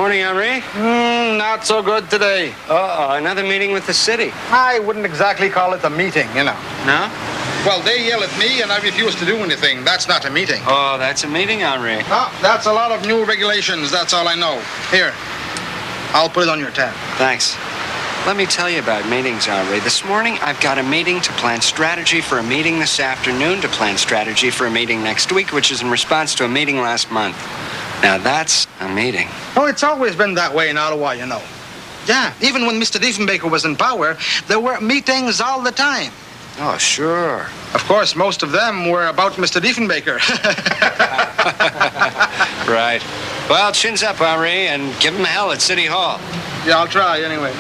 Morning, Henri. Not so good today. Uh-oh, another meeting with the city. I wouldn't exactly call it a meeting, you know. No? Well, they yell at me and I refuse to do anything. That's not a meeting. Oh, that's a meeting, Henri. Oh, that's a lot of new regulations. That's all I know. Here, I'll put it on your tab. Thanks. Let me tell you about meetings, Henri. This morning, I've got a meeting to plan strategy for a meeting this afternoon, to plan strategy for a meeting next week, which is in response to a meeting last month. Now, that's a meeting. Oh, it's always been that way in Ottawa, you know. Yeah, even when Mr. Diefenbaker was in power, there were meetings all the time. Oh, sure. Of course, most of them were about Mr. Diefenbaker. Right. Well, chins up, Henri, and give him hell at City Hall. Yeah, I'll try anyway.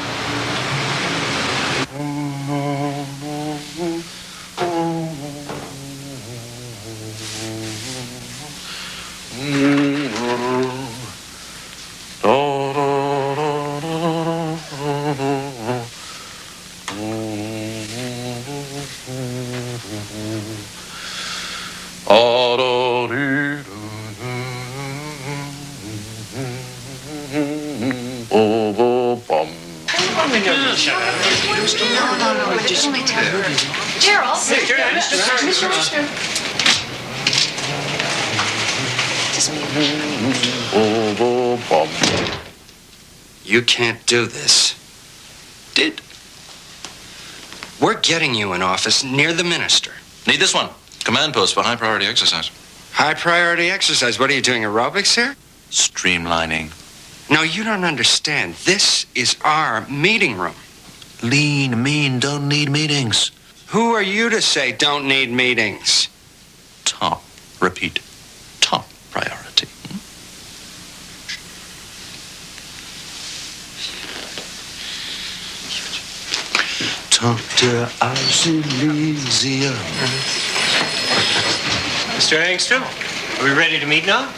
Gerald. You can't do this. We're getting you an office near the minister. Need this one. Command post for high priority exercise. High priority exercise. What are you doing, aerobics here? Streamlining. No, you don't understand. This is our meeting room. Lean, mean, don't need meetings. Who are you to say don't need meetings? Top. Repeat. Top priority. Top der Elysium. Mr. Angstrum, are we ready to meet now?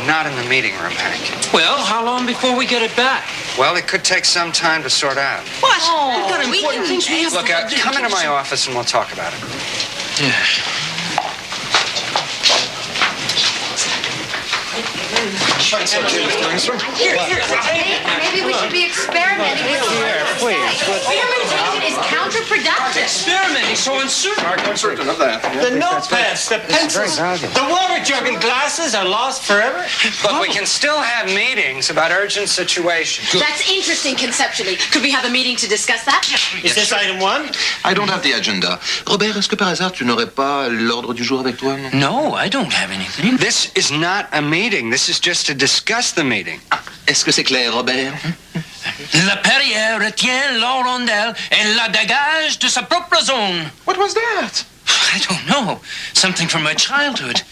Not in the meeting room, Hank. Well, how long before we get it back? Well, it could take some time to sort out. What? We've got important things we have Look, to do. come into my office and we'll talk about it. Yeah. Maybe we should be experimenting with experimentation is counterproductive. Experimenting so uncertain. I'm certain of that. The notepads, the pencils, the water jug and glasses are lost forever. Look, we can still have meetings about urgent situations. That's interesting conceptually. Could we have a meeting to discuss that? Is this item one? I don't have the agenda. Robert, est-ce que par hasard tu n'aurais pas l'ordre du jour avec toi? No, I don't have anything. This is not a meeting. This is just to discuss the meeting. Est-ce que c'est clair, Robert? La Perrière retient la rondelle et la dégage de sa propre zone. What was that? I don't know. Something from my childhood.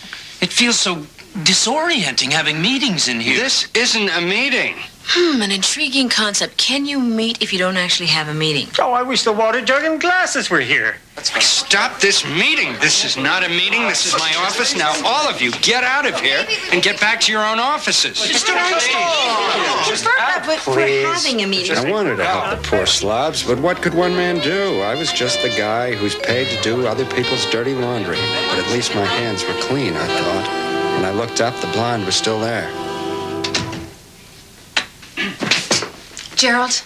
It feels so disorienting having meetings in here. This isn't a meeting. An intriguing concept. Can you meet if you don't actually have a meeting? Oh, I wish the water jug and glasses were here. Stop this meeting. This is not a meeting. This is my office. Now, all of you, get out of here and get back to your own offices. Mr. Angstrum! But we're having a meeting. I wanted to help the poor slobs, but what could one man do? I was just the guy who's paid to do other people's dirty laundry. But at least my hands were clean, I thought. When I looked up, the blonde was still there. Gerald,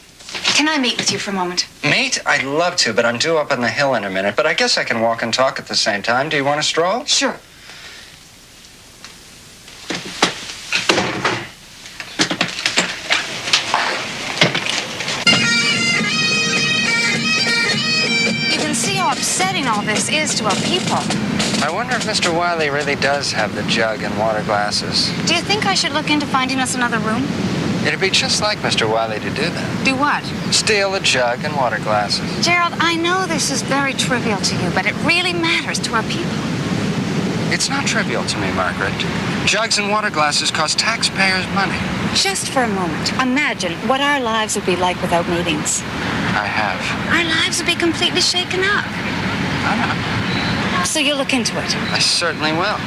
can I meet with you for a moment? Meet? I'd love to, but I'm due up on the hill in a minute. But I guess I can walk and talk at the same time. Do you want a stroll? Sure. You can see how upsetting all this is to our people. I wonder if Mr. Wiley really does have the jug and water glasses. Do you think I should look into finding us another room? It'd be just like Mr. Wiley to do that. Do what? Steal a jug and water glasses. Gerald, I know this is very trivial to you, but it really matters to our people. It's not trivial to me, Margaret. Jugs and water glasses cost taxpayers money. Just for a moment, imagine what our lives would be like without meetings. I have. Our lives would be completely shaken up. I know. So you'll look into it. I certainly will.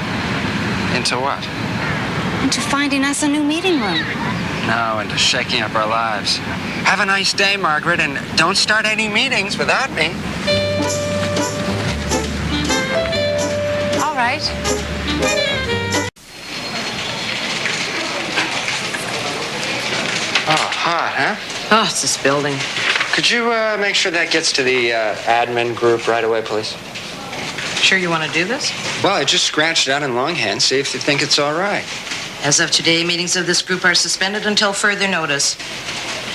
Into what? Into finding us a new meeting room. No, into shaking up our lives. Have a nice day, Margaret, and don't start any meetings without me. All right. hot, huh? Oh, it's this building. Could you make sure that gets to the admin group right away, please? Sure you want to do this? Well, I just scratched it out in longhand. See if you think it's all right. As of today, meetings of this group are suspended until further notice.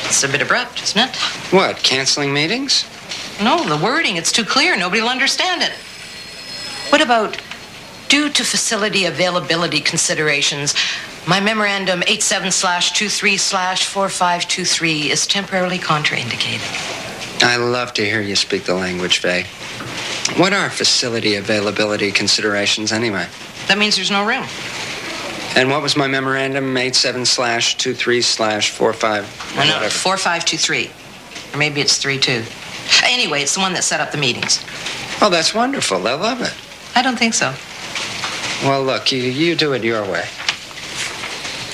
It's a bit abrupt, isn't it? What, canceling meetings? No, the wording, it's too clear. Nobody will understand it. What about due to facility availability considerations, my memorandum 87/23/4523 is temporarily contraindicated. I love to hear you speak the language, Faye. What are facility availability considerations anyway? That means there's no room. And what was my memorandum 87/23/45? No, 4523. Or maybe it's 32. Anyway, it's the one that set up the meetings. Oh, that's wonderful. They'll love it. I don't think so. Well, look, you do it your way.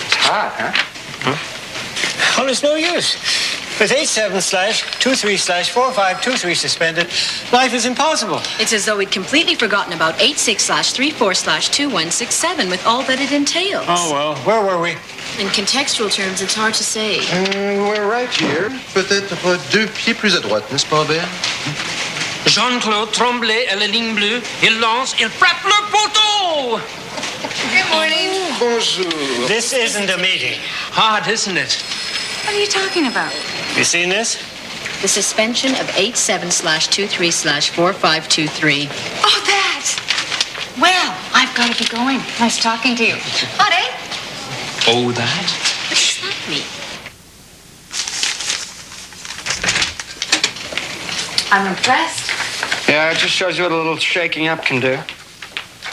It's hot, huh? Well, it's no use. With 87/23/4523 suspended, life is impossible. It's as though we'd completely forgotten about 86/34/2167 with all that it entails. Oh, well, where were we? In contextual terms, it's hard to say. We're right here. Peut-être 2 pieds plus à droite, n'est-ce pas, Robert? Jean-Claude Tremblay à la ligne bleue. Il lance, il frappe le poteau! Good morning. Bonjour. This isn't a meeting. Hard, isn't it? What are you talking about? You seen this? The suspension of 87/23/4523. Oh, that! Well, I've got to be going. Nice talking to you. Hot, eh? Oh, that? What does that mean? I'm impressed. Yeah, it just shows you what a little shaking up can do.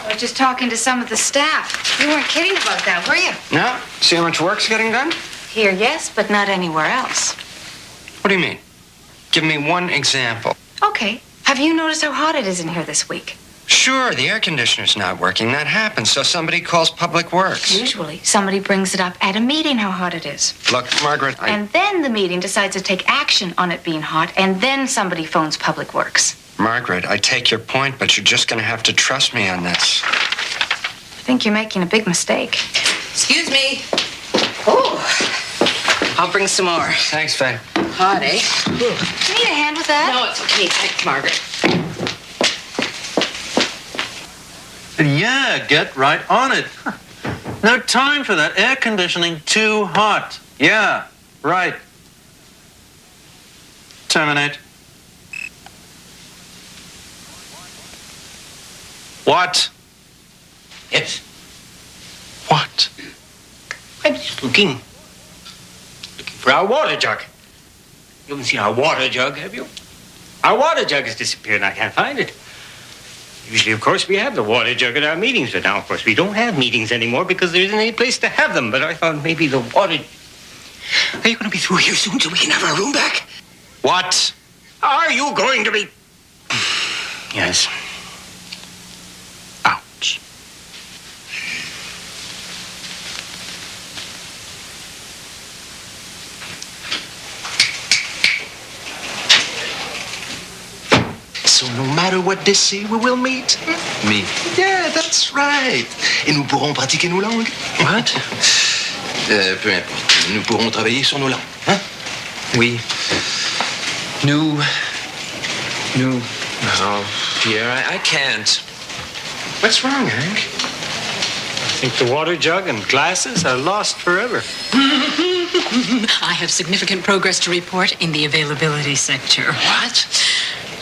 I was just talking to some of the staff. You weren't kidding about that, were you? No? See how much work's getting done? Here, yes, but not anywhere else. What do you mean? Give me one example. Okay. Have you noticed how hot it is in here this week? Sure, the air conditioner's not working. That happens, so somebody calls Public Works. Usually, somebody brings it up at a meeting how hot it is. Look, Margaret, And then the meeting decides to take action on it being hot, and then somebody phones Public Works. Margaret, I take your point, but you're just going to have to trust me on this. I think you're making a big mistake. Excuse me. Oh, I'll bring some more. Thanks, Faye. Hot, eh? Do you need a hand with that? No, it's okay. Thanks, Margaret. Yeah, get right on it. No time for that. Air conditioning too hot. Yeah, right. Terminate. What? Yes. What? I'm just looking for our water jug. You haven't seen our water jug, have you? Our water jug has disappeared and I can't find it. Usually, of course, we have the water jug at our meetings, but now, of course, we don't have meetings anymore because there isn't any place to have them. But I thought maybe the water... Are you going to be through here soon so we can have our room back? What? Are you going to be... Yes. Ouch. So no matter what they say, we will meet. Me. Yeah, that's right. Et nous pourrons pratiquer nos langues. What? Peu importe. Nous pourrons travailler sur nos langues. Hein? We... New... No, Pierre, I can't. What's wrong, Hank? I think the water jug and glasses are lost forever. I have significant progress to report in the availability sector. What?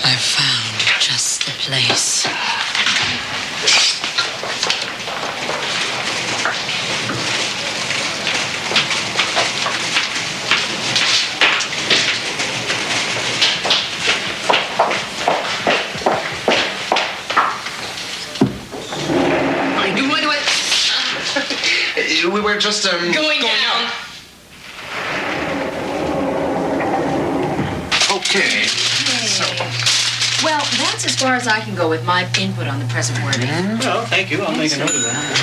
I've found just the place. We were just Going down. Okay. Well, that's as far as I can go with my input on the present wording. Well, thank you. I'll make a note of that.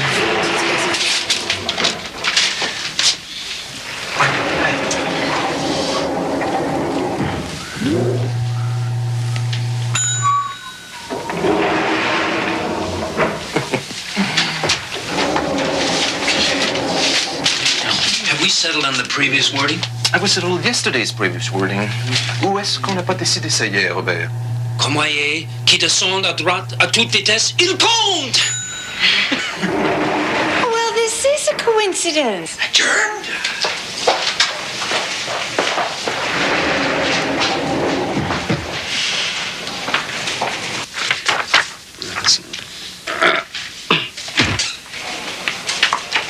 Have we settled on the previous wording? I was told yesterday's previous wording. Où est-ce qu'on n'a pas décidé ça hier, Robert? Croyez qui descend à droite à toute vitesse, il compte! Well, this is a coincidence. Adjourned.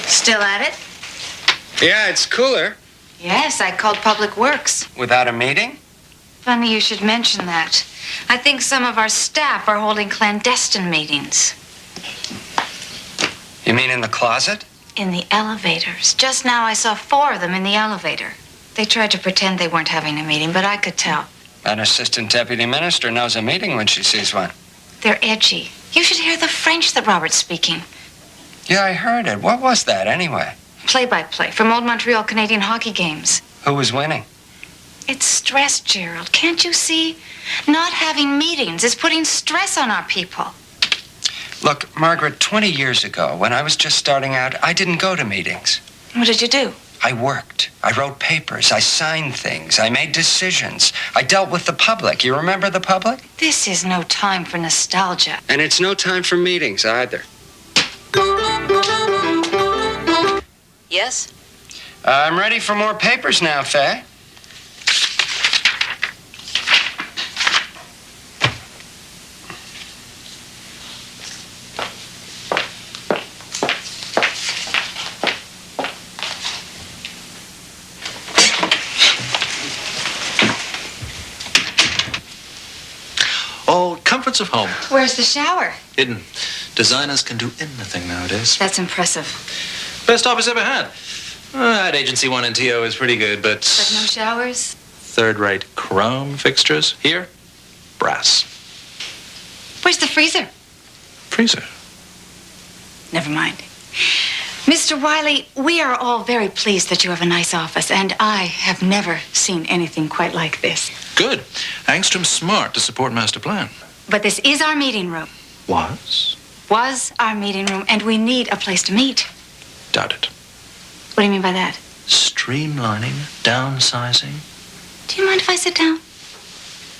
Still at it? Yeah, it's cooler. Yes, I called Public Works. Without a meeting? Funny you should mention that. I think some of our staff are holding clandestine meetings. You mean in the closet? In the elevators. Just now I saw 4 of them in the elevator. They tried to pretend they weren't having a meeting, but I could tell. An assistant deputy minister knows a meeting when she sees one. They're edgy. You should hear the French that Robert's speaking. Yeah, I heard it. What was that, anyway? Play-by-play from old Montreal Canadian hockey games. Who was winning? It's stress, Gerald. Can't you see? Not having meetings is putting stress on our people. Look, Margaret, 20 years ago, when I was just starting out, I didn't go to meetings. What did you do? I worked. I wrote papers. I signed things. I made decisions. I dealt with the public. You remember the public? This is no time for nostalgia. And it's no time for meetings either. Yes? I'm ready for more papers now, Faye. All comforts of home. Where's the shower? Hidden. Designers can do anything nowadays. That's impressive. Best office ever had. That agency one in TO is pretty good, but No showers? third-rate chrome fixtures. Here, brass. Where's the freezer? Freezer. Never mind. Mr. Wiley, we are all very pleased that you have a nice office, and I have never seen anything quite like this. Good. Angstrum's smart to support master plan. But this is our meeting room. Was Our meeting room, and we need a place to meet. Doubt it. What do you mean by that? Streamlining, downsizing. Do you mind if I sit down?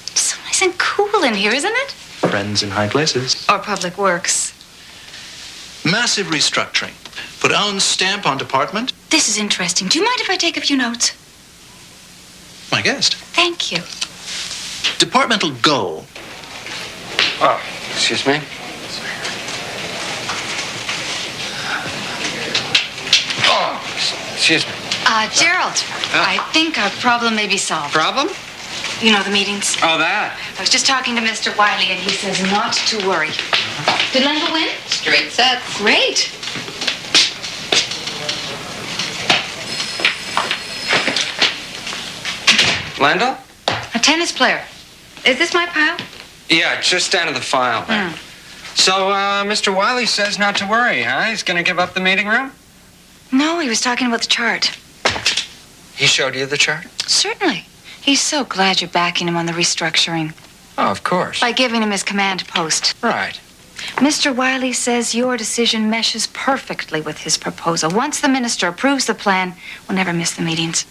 It's so nice and cool in here, isn't it? Friends in high places. Or Public Works. Massive restructuring. Put own stamp on department. This is interesting. Do you mind if I take a few notes? My guest. Thank you. Departmental goal. Oh, excuse me. Oh, excuse me. Gerald, I think our problem may be solved. Problem? You know the meetings? Oh, that. I was just talking to Mr. Wiley, and he says not to worry. Did Lendl win? Straight sets. Great. Lendl? A tennis player. Is this my pile? Yeah, just down to the file there. So, Mr. Wiley says not to worry, huh? He's gonna give up the meeting room? No, he was talking about the chart. He showed you the chart? Certainly. He's so glad you're backing him on the restructuring. Oh, of course. By giving him his command post. Right. Mr. Wiley says your decision meshes perfectly with his proposal. Once the minister approves the plan, we'll never miss the meetings.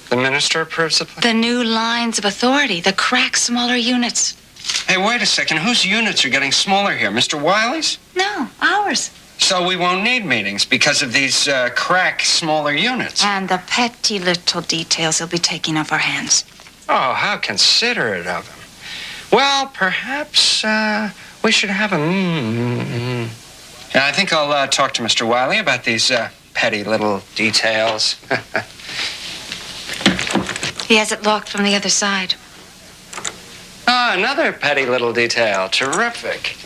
The minister approves the plan? The new lines of authority, the crack smaller units. Hey, wait a second. Whose units are getting smaller here? Mr. Wiley's? No, ours. So we won't need meetings because of these crack smaller units. And the petty little details he'll be taking off our hands. Oh, how considerate of him. Well, perhaps we should have a Yeah, I think I'll talk to Mr. Wiley about these petty little details. He has it locked from the other side. Oh, another petty little detail. Terrific.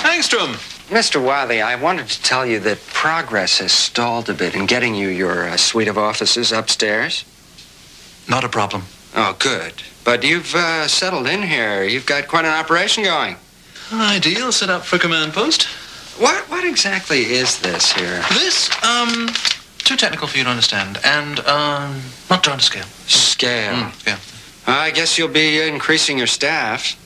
Angstrum! Mr. Wiley, I wanted to tell you that progress has stalled a bit in getting you your suite of offices upstairs. Not a problem. Oh, good. But you've settled in here. You've got quite an operation going. Ideal set up for command post. What exactly is this here? This, too technical for you to understand, and, not drawn to scale. Scale? Yeah. I guess you'll be increasing your staff.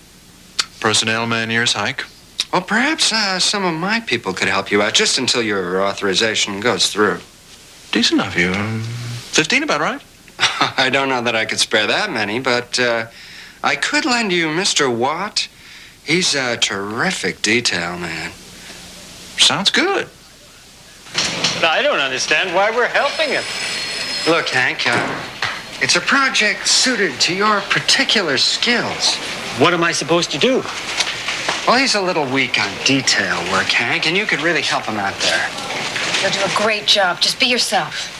Personnel man years hike. Well, perhaps some of my people could help you out just until your authorization goes through. Decent of you. 15 about right? I don't know that I could spare that many, but I could lend you Mr. Watt. He's a terrific detail man. Sounds good. But I don't understand why we're helping him. Look, Hank, it's a project suited to your particular skills. What am I supposed to do? Well, he's a little weak on detail work, Hank, and you could really help him out there. You'll do a great job. Just be yourself.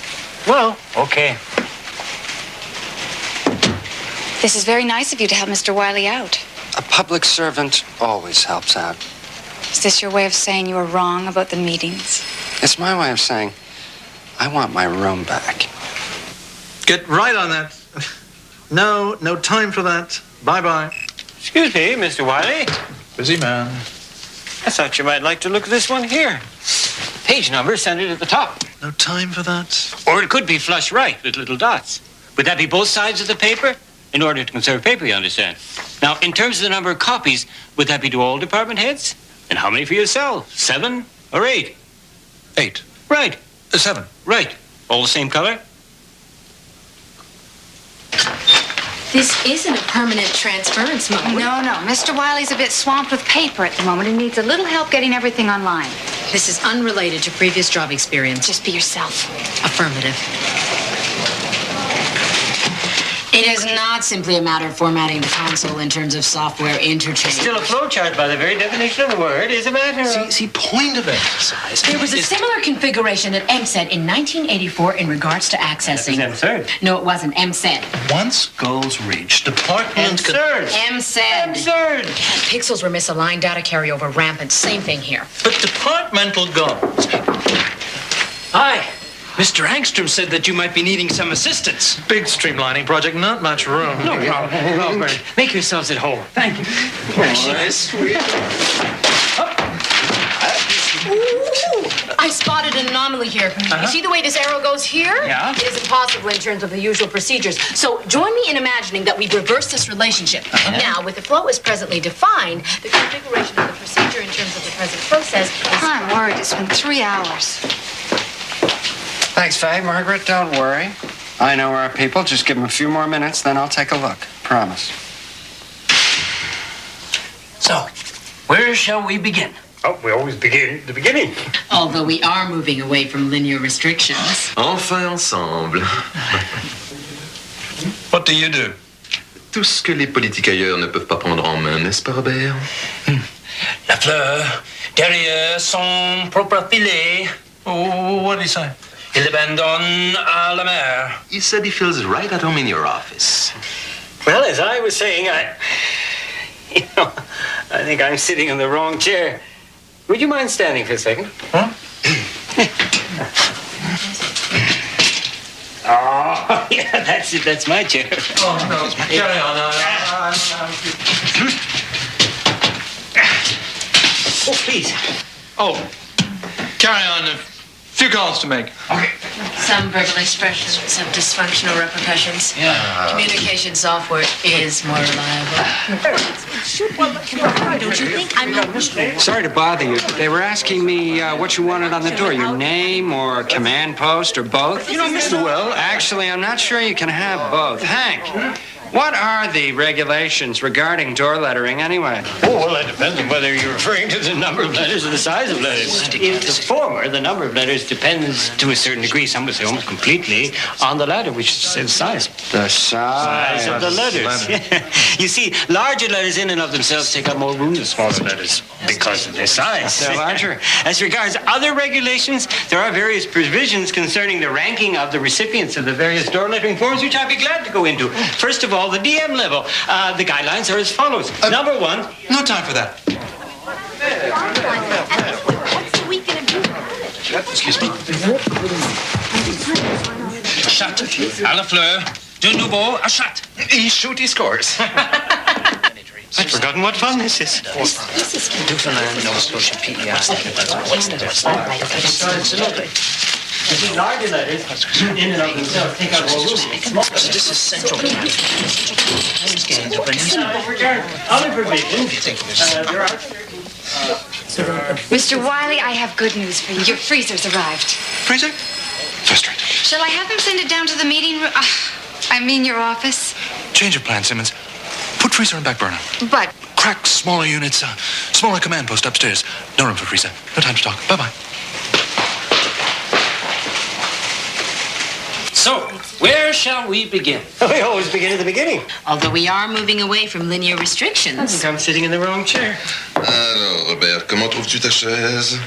Well, okay. This is very nice of you to help Mr. Wiley out. A public servant always helps out. Is this your way of saying you were wrong about the meetings? It's my way of saying I want my room back. Get right on that. No time for that. Bye-bye. Excuse me, Mr. Wiley. Busy man. I thought you might like to look at this one here. Page number centered at the top. No time for that. Or it could be flush right with little dots. Would that be both sides of the paper? In order to conserve paper, you understand. Now, in terms of the number of copies, would that be to all department heads? And how many for yourself? 7 or 8? 8. Right. 7. Right. All the same color? This isn't a permanent transference, Mom. No. Mr. Wiley's a bit swamped with paper at the moment. He needs a little help getting everything online. This is unrelated to previous job experience. Just be yourself. Affirmative. It is not simply a matter of formatting the console in terms of software interchange. Still a flowchart by the very definition of the word is a matter of... See, point of exercise. There was a similar configuration at MSED in 1984 in regards to accessing. That was absurd. No, it wasn't. MSED. Once goals reached, department Absurd. MSED. Absurd. Pixels were misaligned, data carryover rampant. Same thing here. But departmental goals. Hi. Mr. Angstrum said that you might be needing some assistance. Big streamlining project, not much room. No problem. Robert, make yourselves at home. Thank you. Sweet. Ooh, I spotted an anomaly here. You see the way this arrow goes here? Yeah. It is impossible in terms of the usual procedures. So join me in imagining that we reverse this relationship. Now, with the flow as presently defined, the configuration of the procedure in terms of the present process is... I'm worried. It's been 3 hours. Thanks, Faye. Margaret, don't worry. I know our people. Just give them a few more minutes, then I'll take a look. Promise. So, where shall we begin? Oh, we always begin at the beginning. Although we are moving away from linear restrictions. Enfin ensemble. What do you do? Tout ce que les politiques ailleurs ne peuvent pas prendre en main, n'est-ce pas, Robert? La fleur, derrière son propre filet, Oh, what did he say? il abandonne à la mer. He said he feels right at home in your office. Well, as I was saying, I think I'm sitting in the wrong chair. Would you mind standing for a second? Huh? Oh, yeah, that's it. That's my chair. Oh, no. Carry on. Oh, please. Oh, carry on. A few calls to make. Okay. Some verbal expressions have dysfunctional repercussions. Yeah. Communication software is more reliable. Don't you think? I'm not... Sorry to bother you, but they were asking me what you wanted on the door. Your name or command post or both? You know, Mr. Well, Actually, I'm not sure you can have both. Hank, what are the regulations regarding door lettering anyway? Oh, well, that depends on whether you're referring to the number of letters or the size of letters. In the former, the number of letters depends to a certain degree, some would say almost completely, on the letter, which is the size. The size Of the letters. You see, larger letters in and of themselves take up more room than smaller letters because of their size. They're larger. As regards other regulations, there are various provisions concerning the ranking of the recipients of the various door lettering forms, which I'd be glad to go into. First of all, the DM level. The guidelines are as follows. Number 1. No time for that. What's the week gonna do? excuse me. Chat. À la fleur. De nouveau, a chat. He shoot, he scores. I'd forgotten what fun this is. This is Newfoundland, Nova Scotia, PEI. What's that? These larger letters, in and of themselves, take up whole rooms. This is central cabinet. Other provisions. There are. Mr. Wiley, I have good news for you. Your freezer's arrived. Freezer? First rate. Shall I have them send it down to the meeting room? I mean your office. Change of plan, Simmons. Put freezer on back burner. But Crack smaller units, smaller command post upstairs. No room for freezer. No time to talk. Bye-bye. So, where shall we begin? We always begin at the beginning. Although we are moving away from linear I restrictions. think I'm sitting in the wrong chair. Alors, Robert, comment trouves-tu ta chaise?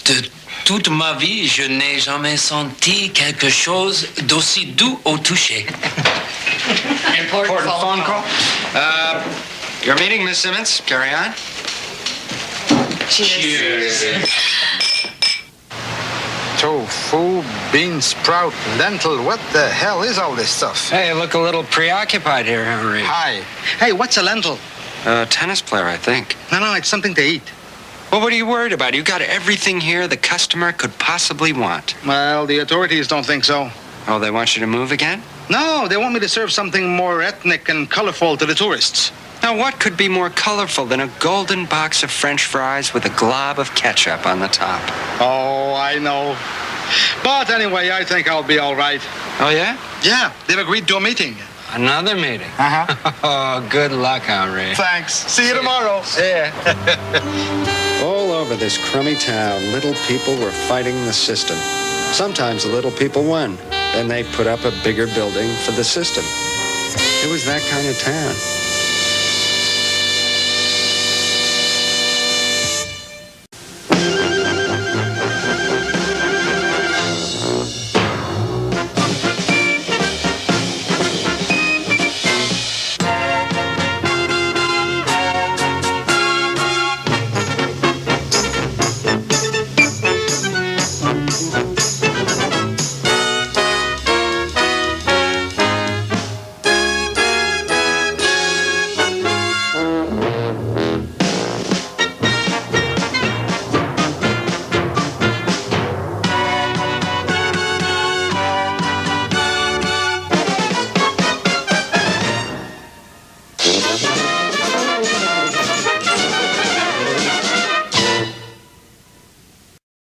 De toute ma vie, je n'ai jamais senti quelque chose d'aussi doux au toucher. Important phone call. Your meeting, Miss Simmons. Carry on. Cheers. Tofu, bean sprout, lentil. What the hell is all this stuff? Hey, you look a little preoccupied here, Henri. Hi. Hey, what's a lentil? Tennis player, I think. No, it's something to eat. Well, what are you worried about? You got everything here the customer could possibly want. Well, the authorities don't think so. Oh, they want you to move again? No, they want me to serve something more ethnic and colorful to the tourists. Now, what could be more colorful than a golden box of French fries with a glob of ketchup on the top? Oh, I know. But anyway, I think I'll be all right. Oh, yeah? Yeah, they've agreed to a meeting. Another meeting? Uh-huh. Oh, good luck, Henri. Thanks. See you tomorrow. Yeah. All over this crummy town, little people were fighting the system. Sometimes the little people won. Then they put up a bigger building for the system. It was that kind of town.